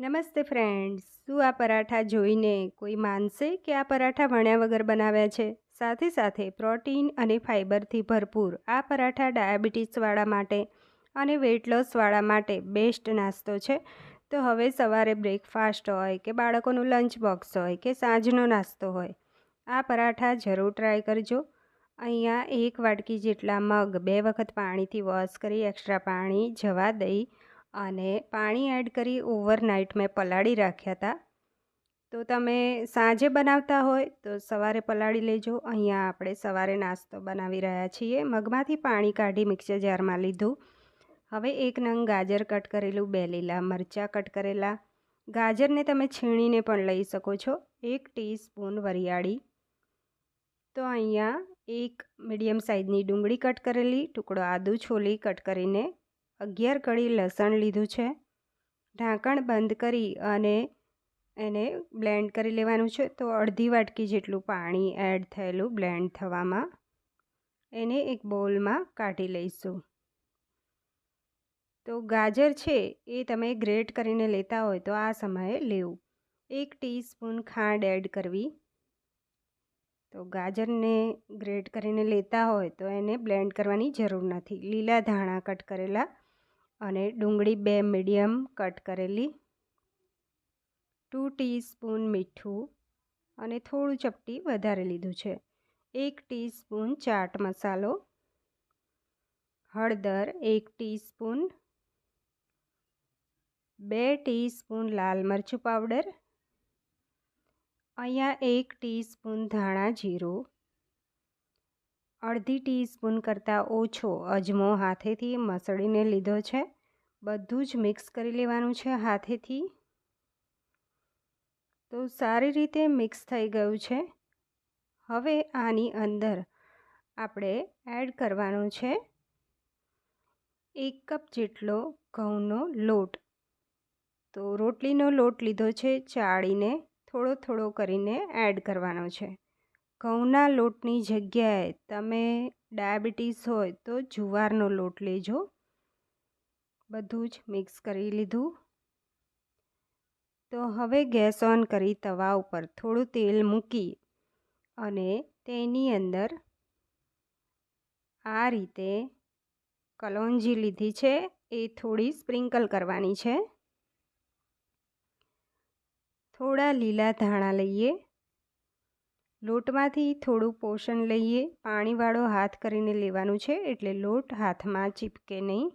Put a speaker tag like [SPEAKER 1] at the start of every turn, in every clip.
[SPEAKER 1] નમસ્તે ફ્રેન્ડ્સ, શું આ પરાઠા જોઈને કોઈ માનશે કે આ પરાઠા વણ્યા વગર બનાવ્યા છે? સાથે સાથે પ્રોટીન અને ફાઇબરથી ભરપૂર આ પરાઠા ડાયાબિટીસવાળા માટે અને વેઇટ લોસવાળા માટે બેસ્ટ નાસ્તો છે. તો હવે સવારે બ્રેકફાસ્ટ હોય કે બાળકોનું લંચ બોક્સ હોય કે સાંજનો નાસ્તો હોય, આ પરાઠા જરૂર ટ્રાય કરજો. અહીંયા એક વાટકી જેટલા મગ 2 વખત પાણીથી વોશ કરી એક્સ્ટ્રા પાણી જવા દઈ અને પાણી એડ કરી ઓવરનાઇટ મેં પલાળી રાખ્યા હતા. તો તમે સાંજે બનાવતા હોય તો સવારે પલાળી લેજો. અહીંયા આપણે સવારે નાસ્તો બનાવી રહ્યા છીએ. મગમાંથી પાણી કાઢી મિક્સર જારમાં લીધું. હવે એક નંગ ગાજર કટ કરેલું, 2 લીલા મરચાં કટ કરેલા, ગાજરને તમે છીણીને પણ લઈ શકો છો, 1 ટીસ્પૂન વરિયાળી. તો અહીંયા એક મીડિયમ સાઇઝની ડુંગળી કટ કરેલી, ટુકડો આદું છોલી કટ કરીને, 11 કળી લસણ લીધું છે. ઢાંકણ બંધ કરી અને એને બ્લેન્ડ કરી લેવાનું છે. તો અડધી વાટકી જેટલું પાણી એડ થયેલું બ્લેન્ડ થવામાં, એને એક બોલમાં કાઢી લઈશું. તો ગાજર છે એ તમે ગ્રેટ કરીને લેતા હોય તો આ સમયે લેવું. 1 ટીસ્પૂન ખાંડ એડ કરવી. તો ગાજરને ગ્રેટ કરીને લેતા હોય તો એને બ્લેન્ડ કરવાની જરૂર નથી. લીલા ધાણા કટ કરેલા અને ડુંગળી 2 મીડિયમ કટ કરેલી, 2 ટીસ્પૂન મીઠું અને થોડું ચપટી વધારે લીધું છે, 1 ટીસ્પૂન ચાટ મસાલો, હળદર 1 ટીસ્પૂન, 2 ટીસ્પૂન લાલ મરચું પાવડર, અહીંયા 1 ટીસ્પૂન ધાણા જીરું, અડધી ટીસ્પૂન કરતાં ઓછો અજમો હાથેથી મસળીને લીધો છે. બધું જ મિક્સ કરી લેવાનું છે હાથેથી. તો સારી રીતે મિક્સ થઈ ગયું છે. હવે આની અંદર આપણે એડ કરવાનો છે 1 કપ જેટલો ઘઉંનો લોટ. તો રોટલીનો લોટ લીધો છે, ચાળીને થોડો થોડો કરીને એડ કરવાનો છે. ઘઉંના લોટની જગ્યાએ તમે ડાયાબિટીસ હોય તો જુવારનો લોટ લેજો. બધું જ મિક્સ કરી લીધું. તો હવે ગેસ ઓન કરી તવા ઉપર થોડું તેલ મૂકી અને તેની અંદર આ રીતે કલોંજી લીધી છે એ થોડી સ્પ્રિંકલ કરવાની છે. થોડા લીલા ધાણા લઈએ, લોટમાંથી થોડું પોષણ લઈએ. પાણીવાળો હાથ કરીને લેવાનું છે એટલે લોટ હાથમાં ચીપકે નહીં.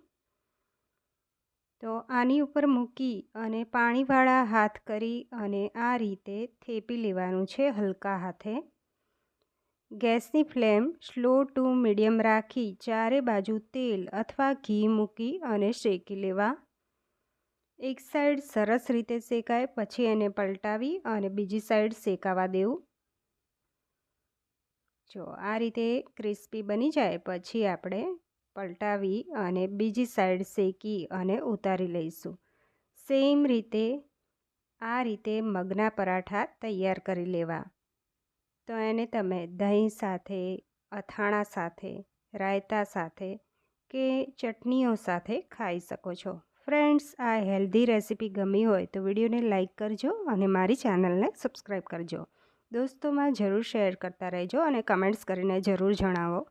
[SPEAKER 1] તો આની ઉપર મૂકી અને પાણીવાળા હાથ કરી અને આ રીતે થેપી લેવાનું છે હલકા હાથે. ગેસની ફ્લેમ સ્લો ટુ મીડિયમ રાખી ચારે બાજુ તેલ અથવા ઘી મૂકી અને શેકી લેવા. એક સાઈડ સરસ રીતે શેકાય પછી એને પલટાવી અને બીજી સાઈડ શેકાવા દેવું. જો આ રીતે ક્રિસ્પી બની જાય પછી આપણે પલટાવી અને બીજી સાઈડ શેકી અને ઉતારી લઈશું. સેમ રીતે આ રીતે મગના પરાઠા તૈયાર કરી લેવા. તો એને તમે દહીં સાથે, અથાણા સાથે, રાયતા સાથે કે ચટણીઓ સાથે ખાઈ શકો છો. ફ્રેન્ડ્સ, આ હેલ્ધી રેસીપી ગમી હોય તો વિડીયોને લાઇક કરજો અને મારી ચેનલને સબસ્ક્રાઈબ કરજો. દોસ્તોમાં જરૂર શેર કરતા રહેજો અને કમેન્ટ્સ કરીને જરૂર જણાવો.